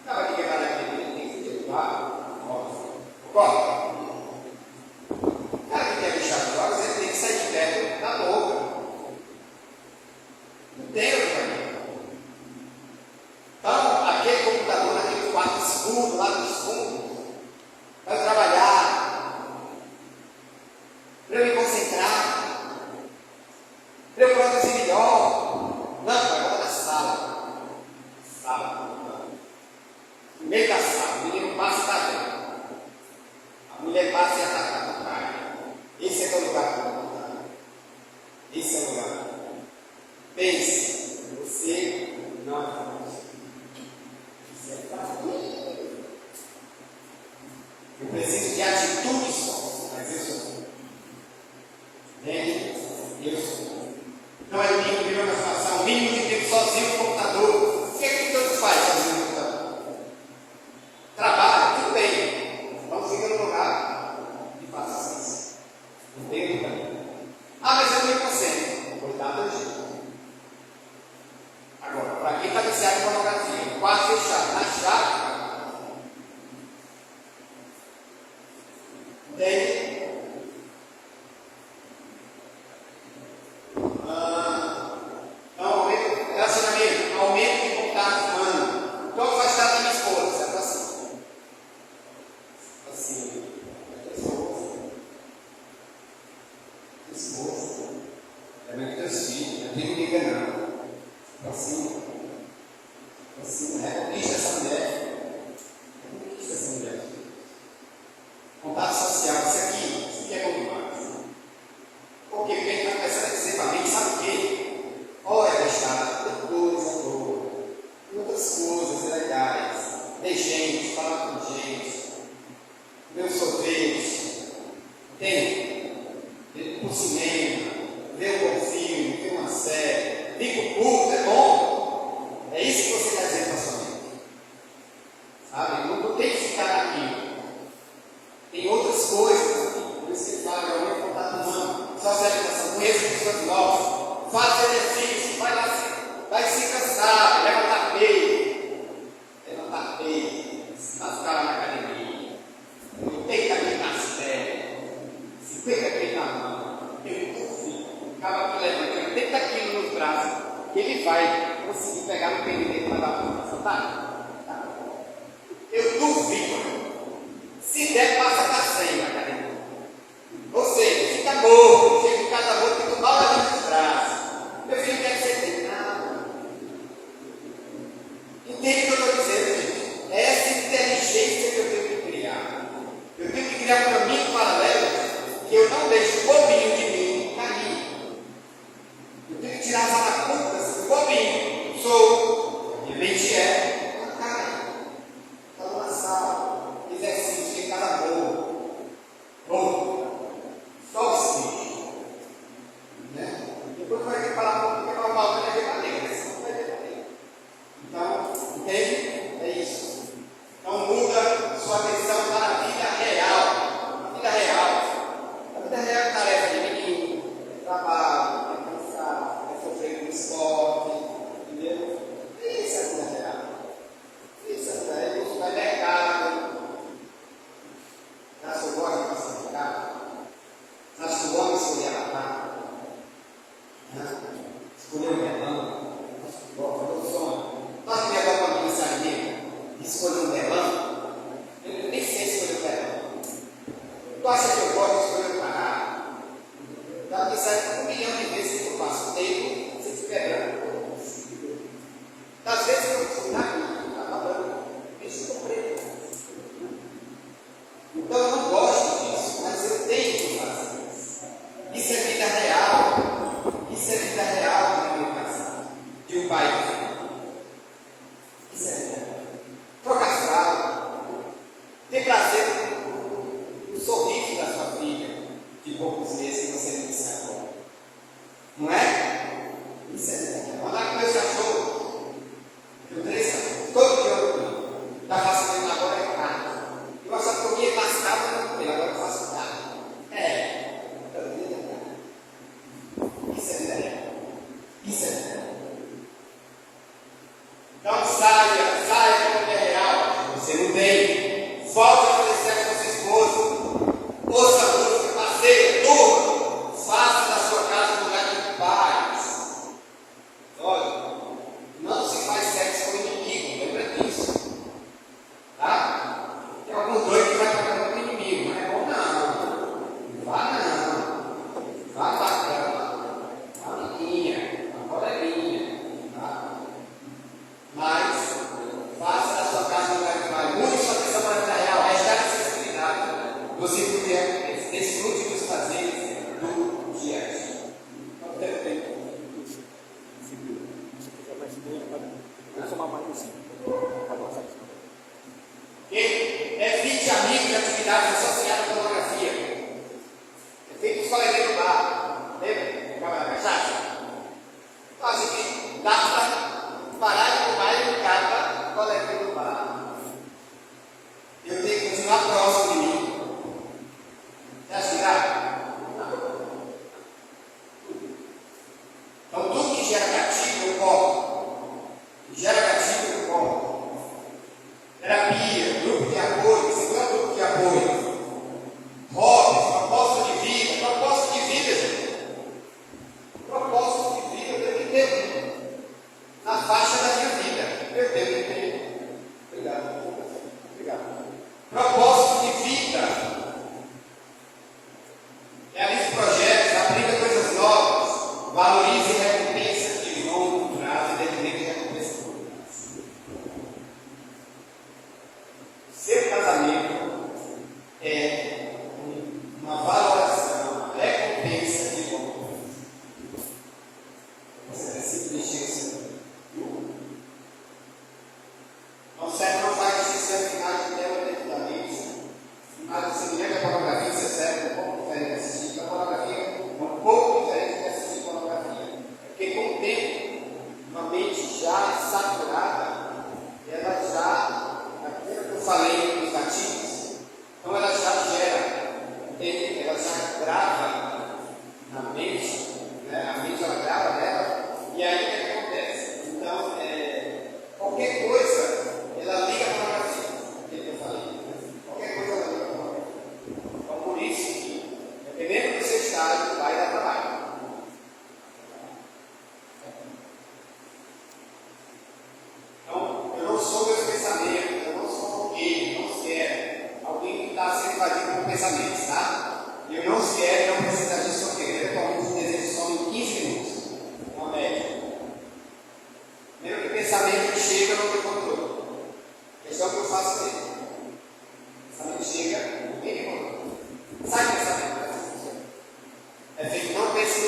Estava aqui quebrado aqui, tem que ir do bar. Concorda? O cara que quer deixar drogas, ele tem que sair de perto da boca. Não tem outro caminho. Então, aquele computador naquele quarto escuro, lá nos fundos, para trabalhar, para eu me concentrar, Não é o mínimo de uma situação, o mínimo de tempo sozinho no computador. O que é que Deus faz sozinho no computador? Trabalha, tudo bem. Não fica no lugar e faça isso. Não tem o caminho. Mas eu não consigo. Coitado do jeito. Agora, para quem está viciado em pornografia, quase fechado, na chave, entende? Relacionamento, aumento de contato humano. Estou afastado da minha esposa, certo assim? Assim, esposa, é muito teus filhos, não tem ninguém não. Assim, reconquista essa mulher. Reconquista essa mulher. Contato social, isso aqui é bom demais. Porque quem está começando a dizer para mim, sabe o quê? Olha, está, tem coisa boa, tem outras coisas legais, tem gente, falar com gente, ver um sorvete, tem ir para o cinema, ver um bom filme, ver uma série, vir para o culto, é bom. É isso que você está dizendo para sua mente. Sabe? Não tem que ficar aqui. Tem outras coisas aqui. Por isso que ele fala, é o contato humano, socialização, conheça pessoas novas. Faz exercício, vai se cansar, levantar peito, vai ficar lá na academia, 80 quilos nas pernas, 50 quilos na mão, tem um filho, acaba que levanta 80 quilos nos braços, que ele vai conseguir pegar no pênis dele para dar uma força, tá? Eu duvido, se der, passa para 100 na academia, ou seja, fica morto, chega em casa morto, fica mal ali nos braços. Meu filho quer ser treinado. Entende o que eu estou dizendo, gente? É essa inteligência que eu tenho que criar. Eu tenho que criar um caminho paralelo que eu não deixo o bobinho de mim cair. Eu tenho que tirar as alacutas do bobinho. Sou, minha mente é, não cai. Está numa sala, exercício em cada boa. Só o seguinte. Né? Depois vai ter que falar porque é normal, vai debater, mas não vai debater. Então, entende? É isso. Então, muda sua atenção para a vida real. A vida real. A vida real é tarefa de menino, trabalho, é cansar, é sofrer com esporte, entendeu? Isso é a vida real. Isso é a vida real. Isso vai mercado. Acho que eu gosto de passar no carro. Acho que o homem escolher a batata. Escolher um melão, o sonho. Nós que levamos para mim esse alimento, escolher um melão, eu nem sei escolher um melão. Tu acha que eu gosto de escolher um carrado? Já me sai 1 milhão de vezes que eu passo o tempo, se esperando. Às vezes eu fui na minha, está falando, bicho preto. Então eu não gosto disso, mas eu tenho que fazer isso. Isso é vida real. Isso é vida real na minha casa, de um pai e filho. Isso é vida real. Trocar fralda, ter prazer no sorriso da sua filha, de poucos meses que você não disse agora. Não é? Isso é vida real. Andar com meus cachorros, eu 3 cachorros, todo dia eu comi. Está fazendo agora é carne. Eu só comia mascada, não comia, agora eu faço carne. Isso é vida real. Isso é vida real. Então saia da vida real. Você não tem. Volte a fazer sexo com sua esposa. Ouça a música, passeia, durma. Faça da sua casa um lugar de paz. Olha, não se faz sexo com o inimigo, lembra disso. Tá? Tem alguns doidos que vai trabalhar com o inimigo, não é bom não. Vá não. Vá bacana.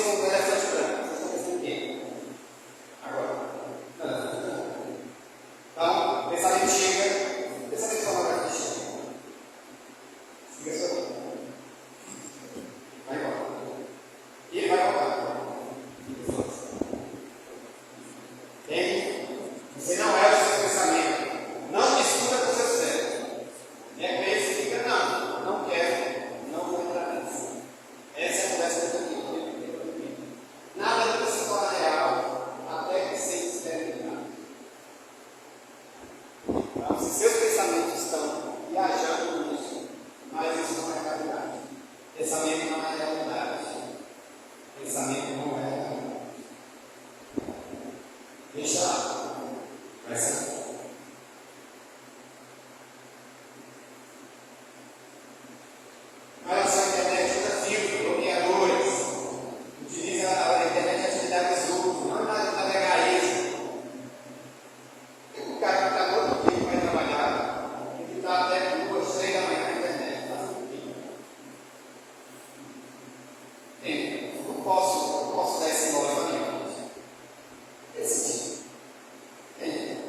um elefante branco. Vocês estão pensando em quê? Agora. Então, o pensamento chega. O pensamento pornográfico chega. Siga sua vida. Vai embora. E ele vai voltar. Entende? Você não é o seu pensamento. Não discuta com o seu cérebro. E é com ele que fica, não quero, não vou entrar nisso. Essa é a conversa que eu tenho. Nada nunca se torna real até que seja experimentado. Então, se seus pensamentos estão viajando nisso, mas isso não é realidade. Pensamento não é realidade. Pensamento não é realidade. Deixa lá. Vai ser. Olha só, a internet usa filtros, bloqueadores. Utiliza a internet de atividades de lucro, não navegar isso. O cara que está todo dia vai trabalhar, ele está até 2, 3 da manhã na internet. Faz um pouquinho. Eu não posso dar esse nome para mim. Esse tipo.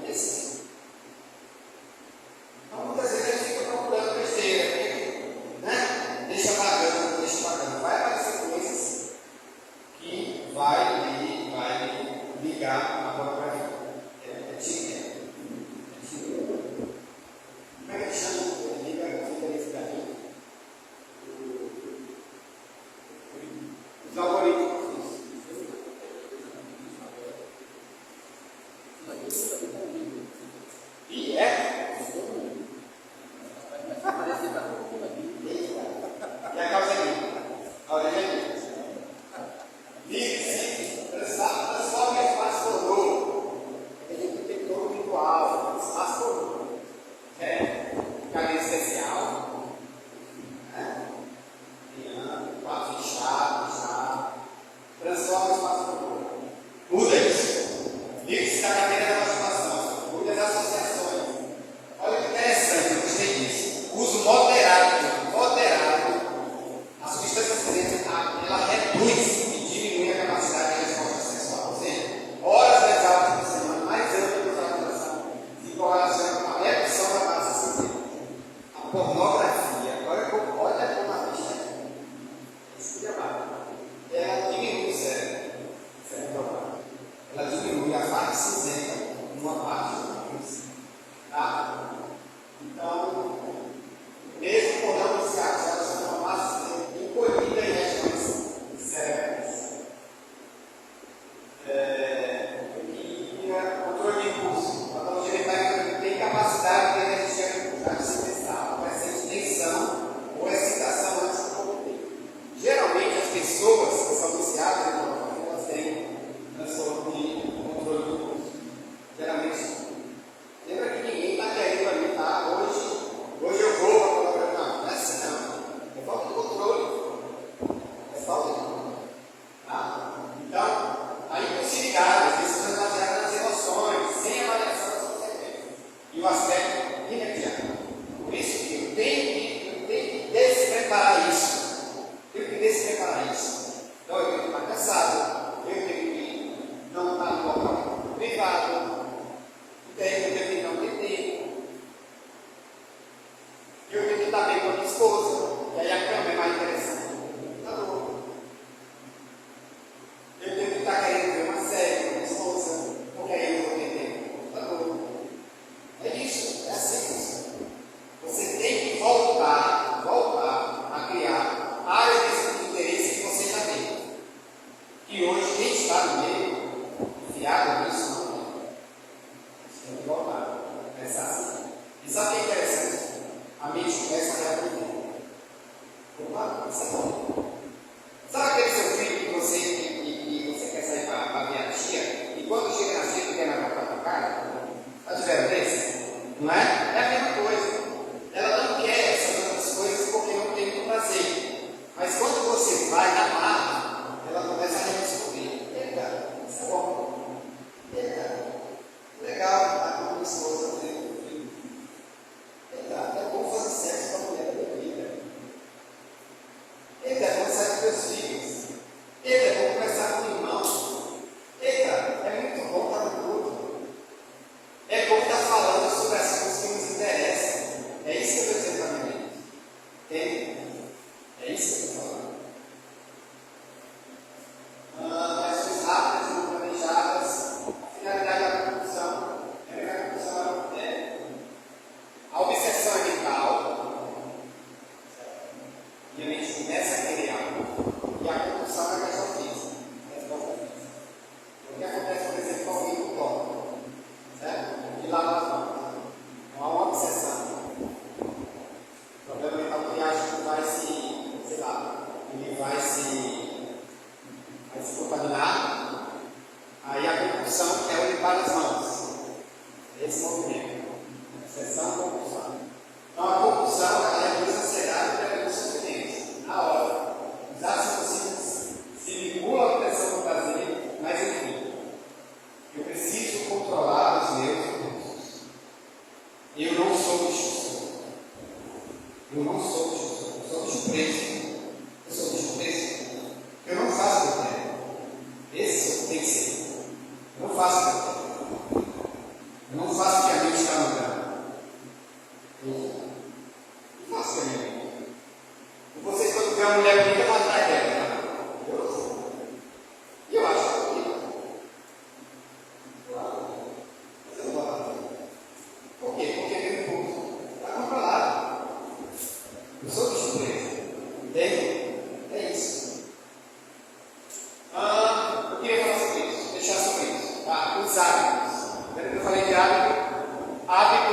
Esse tipo. Então, muitas vezes a gente fica procurando besteira, né? Deixa pagando. Vai aparecer coisas que vai ligar a pornografia. É tique. Como é que ele chama? Ele liga, fica nesse caminho. Os algoritmos. E é? E a causa é minha. A origem é minha. Livre-se, transforma o espaço pornô. Ele tem que ter todo ritual, espaço pornô. Caminho especial. Quarto fechado. Transforma o espaço pornô. Muda isso. Livre-se da cadeira da masturbação. Muda as associações. Olha que interessante, eu gostei disso. Uso moderado. A substância acidente, ela reduz e diminui a capacidade de resposta sexual. Ou seja, horas mais altas por semana, mais ampla a atuação, se correlaciona com a redução da massa cinzenta. A pornografia, olha como a bicha ela diminui o cérebro. Ela diminui a parte cinzenta numa parte do cérebro. Tá? Então, mesmo por não iniciar, elas são uma massa encolhida em regiões cerebrais. Controle de impulso. A patologia mental tem capacidade de resistir a impulso, de se testar, vai ser tensão ou excitação antes do cometer. Geralmente, as pessoas que são viciadas em pornografia, elas têm transtorno de controle de impulso. Geralmente, lembra que ninguém está querendo ali, tá? Hoje eu vou para a pornografia. Não é assim não. É falta de controle. É falta de controle. Tá? Então, a impulsividade, às vezes, é baseada nas emoções, sem avaliação das consequências. E o aspecto imediato. Por isso que eu tenho que despreparar isso. Então, eu tenho que estar cansado. dos hábitos. Lembra que eu falei de hábito? Hábito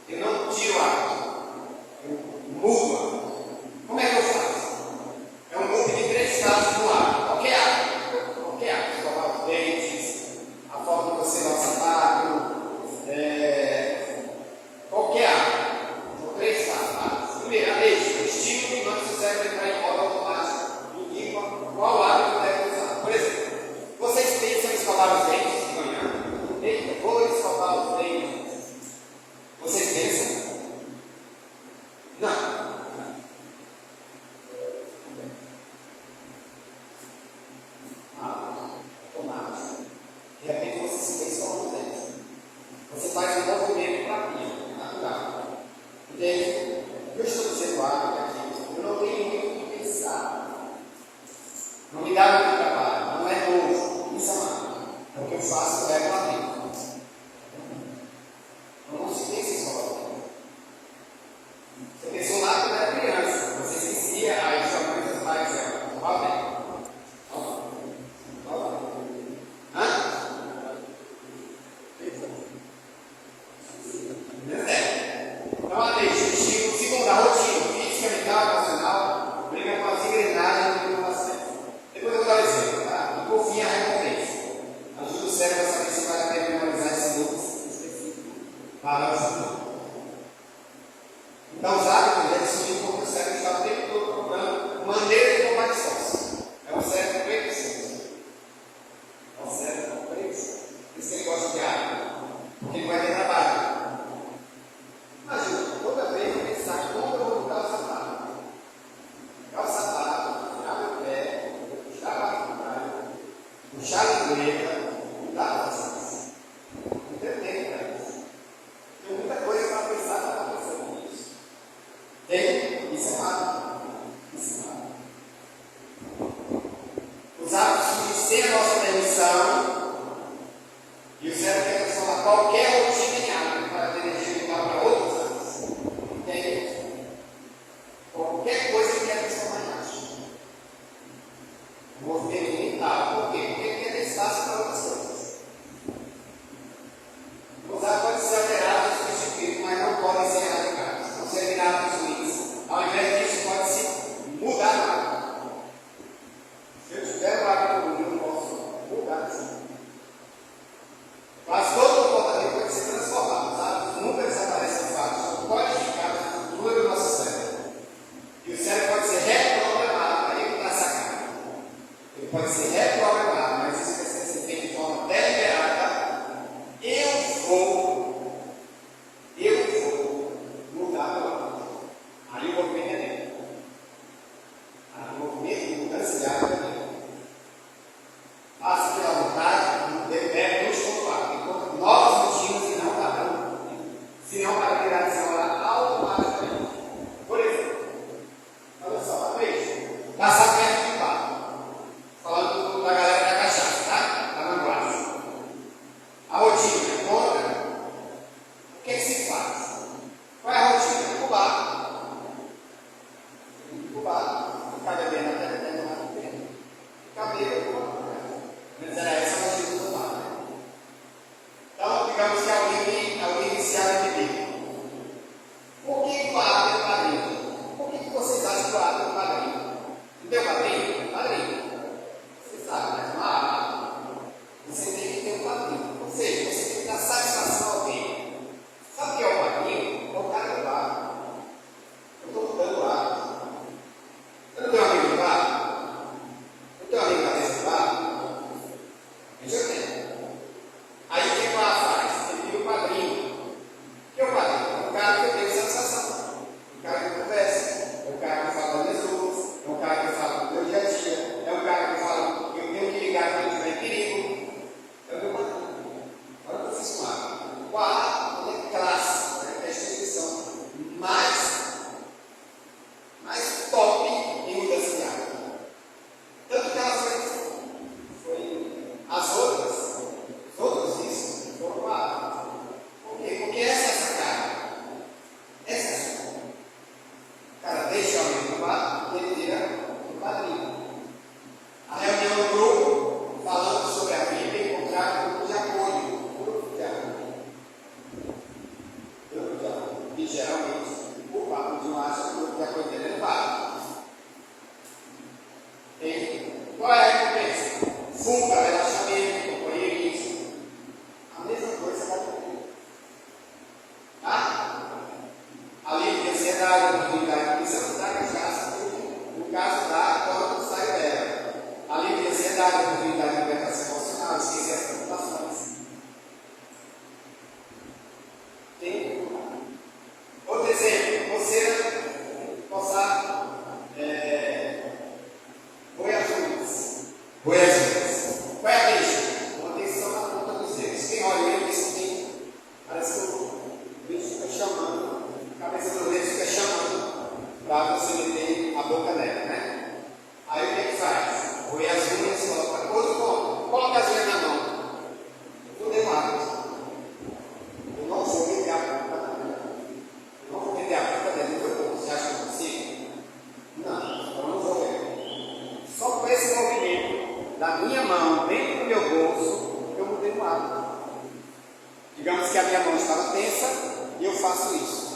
eu não tiro hábito. Eu mudo. Como é que eu faço? É um grupo de 3 estados no hábito. Qualquer hábito. Qualquer hábito. Escovar os dentes, a forma que você vai sapato, qualquer hábito. São 3 estados. Primeiro, a deixa. O estímulo que manda o cérebro entrar em modo automático. Indica qual hábito deve usar. Por exemplo, vocês pensam em escovar os dentes de manhã? Eita, vou escovar os dentes. Vocês pensam? Não. Automático. De repente você se vê escovando os dentes. Você faz um movimento para a pia, natural. Entende? Eu estou dizendo algo aqui. Eu não tenho muito o que pensar. Não me dá muito trabalho. Não é novo. Isso é nada. É o que eu faço, eu levo lá dentro. Não se pensa em escovar. Você pensou lá quando era criança. Você esquecia, aí sua mãe e seus pais diziam: escovar bem. Então, a deixa, o segundo, a rotina, física, mental, emocional, briga com as engrenagens do processo. Depois eu vou dar um exemplo, tá? E por fim, a recompensa. Ajuda o cérebro a saber se vale a pena memorizar esse número específico para o futuro. Então, os hábitos devem surgir porque o cérebro está o tempo todo procurando maneira de tomar decisões. É o cérebro preguiçoso. É o cérebro preguiçoso. Por isso que ele gosta de hábito. Porque ele vai ter trabalho. Imagina, toda vez eu pensar como eu vou botar o sapato. Pegar o sapato, tirar meu pé, puxar a barriga, puxar a lingueta, mudar as coisas. Não tem tempo para isso. Tem muita coisa para pensar, para estar pensando nisso. Tem? Isso é hábito. Isso é hábito. Os hábitos surgem sem a nossa permissão. E o cérebro quer transformar qualquer rotina em hábito para ter energia vital para outros anos. Entende? Qualquer coisa que quer transformar em hábito. O movimento mental. Por quê? Porque ele quer ter espaço para outras coisas. Os hábitos podem ser alterados e substituídos, mas não podem ser erradicados. Não serem hábitos ruins. Ao invés disso, pode se mudar o hábito. Se eu tiver um hábito ruim, eu não posso mudar isso. Mas todo o comportamento pode ser transformado. Os hábitos nunca desaparecem de fato. São codificados na estrutura do nosso cérebro. E o cérebro pode ser reprogramado para ele para sacar. Ele pode ser reprogramado, mas isso precisa ser feito de forma deliberada. Eu vou mudar meu hábito. Aí o movimento é dele. Aí o movimento de mudança de hábito é dele. Faça pela vontade, deve nos controlar. Enquanto novas rotinas e não padrão, senão para virar desenrolar automaticamente. Por exemplo, olha só, uma vez, passar perto de barco. Falando da galera ansiedade, a oportunidade de libertação emocional, esquecer as preocupações. Tem outro exemplo, você coçar boiajunas. Boiajunas. Qual é a deixa? Uma atenção na ponta dos dedos. Quem olha ele diz que parece que o bicho fica chamando, a cabeça do dedo fica chamando para você meter a boca nela, né? Aí o que é que faz? Põe as unhas, coloca outro ponto. Coloca as unhas na mão. Tudo errado. Eu não vou meter a boca na mão. Eu não vou meter a boca dentro do meu bolso. Você acha que eu consigo? Não, eu não vou ver. Só com esse movimento da minha mão dentro do meu bolso, eu mudei o hábito. Digamos que a minha mão estava tensa e eu faço isso.